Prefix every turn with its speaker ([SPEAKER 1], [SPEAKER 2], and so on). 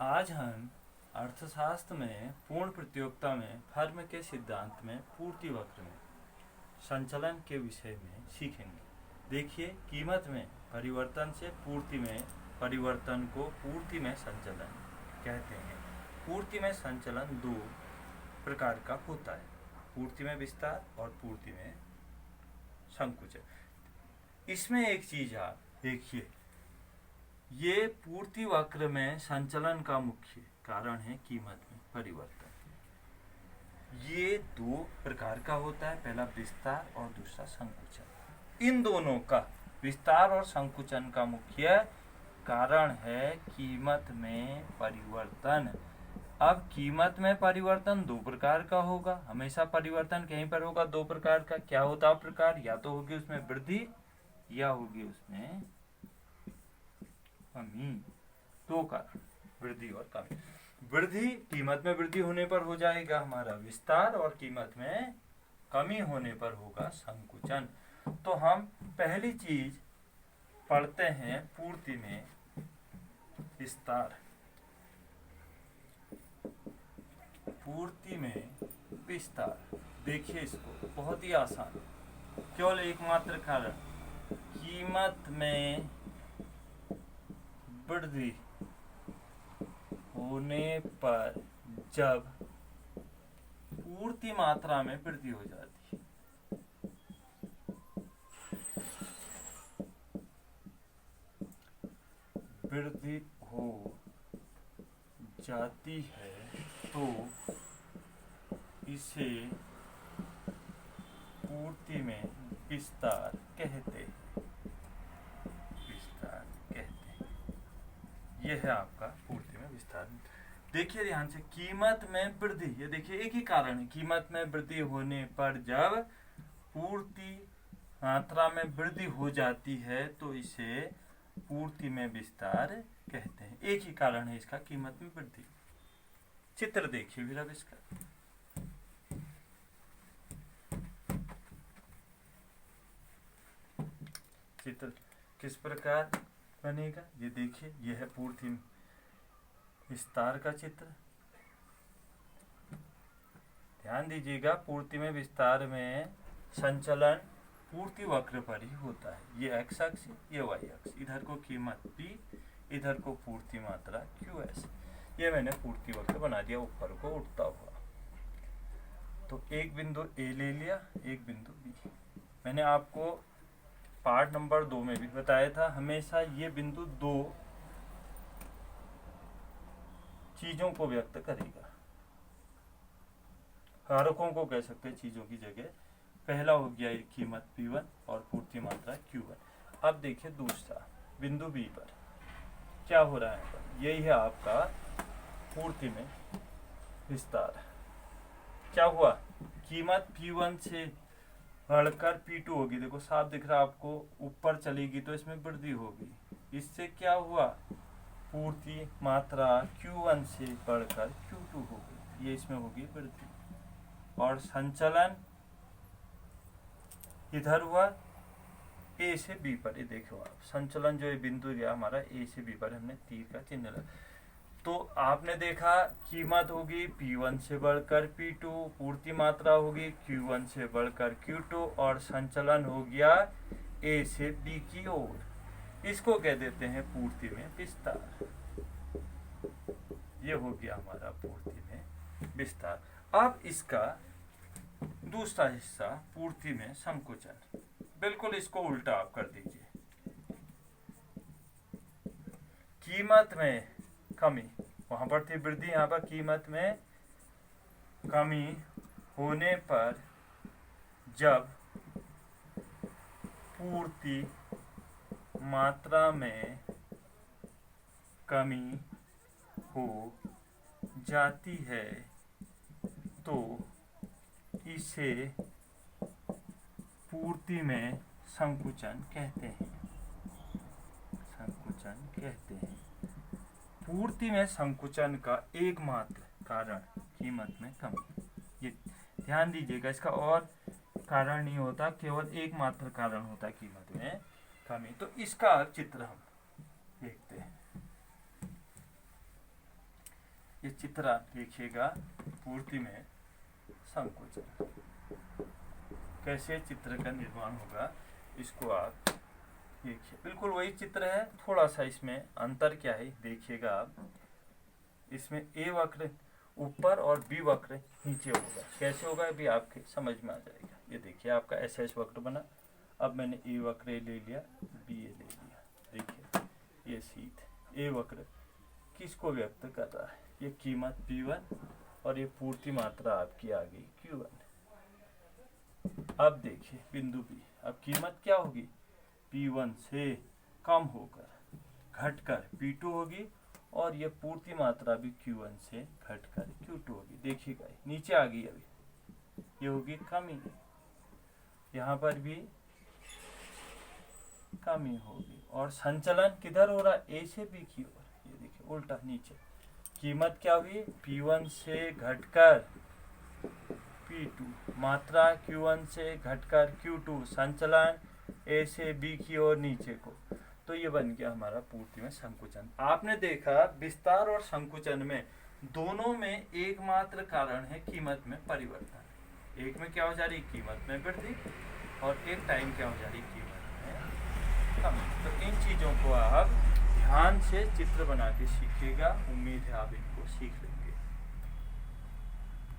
[SPEAKER 1] आज हम अर्थशास्त्र में पूर्ण प्रतियोगिता में फर्म के सिद्धांत में पूर्ति वक्र में संचलन के विषय में सीखेंगे। देखिए, कीमत में परिवर्तन से पूर्ति में परिवर्तन को पूर्ति में संचलन कहते हैं। पूर्ति में संचलन दो प्रकार का होता है, पूर्ति में विस्तार और पूर्ति में संकुचन। इसमें एक चीज आप देखिए, ये पूर्ति वक्र में संचलन का मुख्य कारण है कीमत में परिवर्तन। ये दो प्रकार का होता है, पहला विस्तार और दूसरा संकुचन। इन दोनों का, विस्तार और संकुचन का मुख्य कारण है कीमत में परिवर्तन। अब कीमत में परिवर्तन दो प्रकार का होगा, हमेशा परिवर्तन कहीं पर होगा दो प्रकार का। क्या होता है प्रकार? या तो होगी उसमें वृद्धि या होगी उसमें कमी। दो कारण, वृद्धि और कमी। वृद्धि, कीमत में वृद्धि होने पर हो जाएगा हमारा विस्तार, और कीमत में कमी होने पर होगा संकुचन। तो हम पहली चीज पढ़ते हैं पूर्ति में विस्तार। पूर्ति में विस्तार, देखिए इसको, बहुत ही आसान, केवल एकमात्र कारण, कीमत में वृद्धि होने पर जब पूर्ति मात्रा में वृद्धि हो जाती है, वृद्धि हो जाती है तो इसे पूर्ति में विस्तार कहते हैं। विस्तार कहते हैं, यह है आपका पूर्ति में विस्तार। देखिए ध्यान से, कीमत में वृद्धि, ये देखिए एक ही कारण है, कीमत में वृद्धि होने पर जब पूर्ति मात्रा में वृद्धि हो जाती है तो इसे पूर्ति में विस्तार कहते हैं। एक ही कारण है इसका, कीमत में वृद्धि। चित्र देखिए फिर अब इसका। चित्र किस प्रकार बनेगा ये देखिए, यह है पूर्ति विस्तार का चित्र। ध्यान दीजिएगा, पूर्ति में विस्तार में संचलन पूर्ति वक्र पर ही होता है। ये एक्स अक्ष, ये वाई अक्ष, इधर को कीमत P, इधर को पूर्ति मात्रा QS। ये मैंने पूर्ति वक्र बना दिया ऊपर को उठता हुआ। तो एक बिंदु A ले लिया, एक बिंदु B। मैंने आपको पार्ट नंबर 2 में भी बताया था, हमेशा ये बिंदु दो चीजों को व्यक्त करेगा, कारकों को कह सकते हैं चीजों की जगह। पहला हो गया कीमत P1 और पूर्ति मात्रा Q1। अब देखिए दूसरा बिंदु B पर क्या हो रहा है, यही है आपका पूर्ति में विस्तार। क्या हुआ, कीमत P1 से बढ़कर P2 होगी, देखो साफ दिख रहा है आपको, ऊपर चलेगी तो इसमें वृद्धि होगी। इससे क्या हुआ, पूर्ति मात्रा Q1 से बढ़कर Q2 हो गई, ये इसमें होगी वृद्धि। और संचलन इधर हुआ A से B पर, ये देखो आप, संचलन जो ये बिंदु गया हमारा A से B पर, हमने तीर का चिन्ह लगा। तो आपने देखा कीमत होगी P1 से बढ़कर P2, पूर्ति मात्रा होगी Q1 से बढ़कर Q2, और संचलन हो गया A से B की ओर। इसको कह देते हैं पूर्ति में विस्तार। ये हो गया हमारा पूर्ति में विस्तार। अब इसका दूसरा हिस्सा पूर्ति में संकुचन, बिल्कुल इसको उल्टा आप कर दीजिए। कीमत में कमी, वहां पर थी वृद्धि, यहाँ पर कीमत में कमी होने पर जब पूर्ति मात्रा में कमी हो जाती है तो इसे पूर्ति में संकुचन कहते हैं। संकुचन कहते हैं। पूर्ति में संकुचन का एकमात्र कारण कीमत में कमी। ये ध्यान दीजिएगा, इसका और कारण नहीं होता, केवल एकमात्र कारण होता है कीमत में कमी। तो इसका चित्र हम देखते हैं। ये चित्र देखिएगा पूर्ति में संकुचन, कैसे चित्र का निर्माण होगा इसको आप देखिए। बिल्कुल वही चित्र है, थोड़ा सा इसमें अंतर क्या है देखिएगा आप। इसमें ए वक्र ऊपर और बी वक्र नीचे होगा, कैसे होगा अभी आपके समझ में आ जाएगा। ये देखिए आपका एस एस वक्र बना, अब मैंने ए वक्र ले लिया, बी ए ले लिया। देखिए ये सीध ए वक्र किसको व्यक्त कर रहा है, ये कीमत P1 और ये पूर्ति मात्रा आपकी आ गई Q1। अब देखिए बिंदु B, अब कीमत क्या होगी, P1 से कम होकर घटकर P2 होगी और ये पूर्ति मात्रा भी Q1 से घटकर Q2 होगी। देखिएगा नीचे आ गई, अभी ये होगी कमी, यहाँ पर भी कमी होगी और संचलन किधर हो रहा है, A से B की ओर। ये देखिए उल्टा नीचे कीमत क्या हुई, P1 से घटकर P2, मात्रा Q1 से घटकर Q2, संचलन A से B की ओर नीचे को। तो ये बन गया हमारा पूर्ति में संकुचन। आपने देखा विस्तार और संकुचन में दोनों में एकमात्र कारण है कीमत में परिवर्तन। एक में क्या हो जा रही, कीमत में वृद्धि, और एक टाइम क्या हो जा रही, कीमत में कमी। तो इन चीजों को आप ध्यान से चित्र बना के सीखिएगा, उम्मीद है आप इनको सीख लेंगे।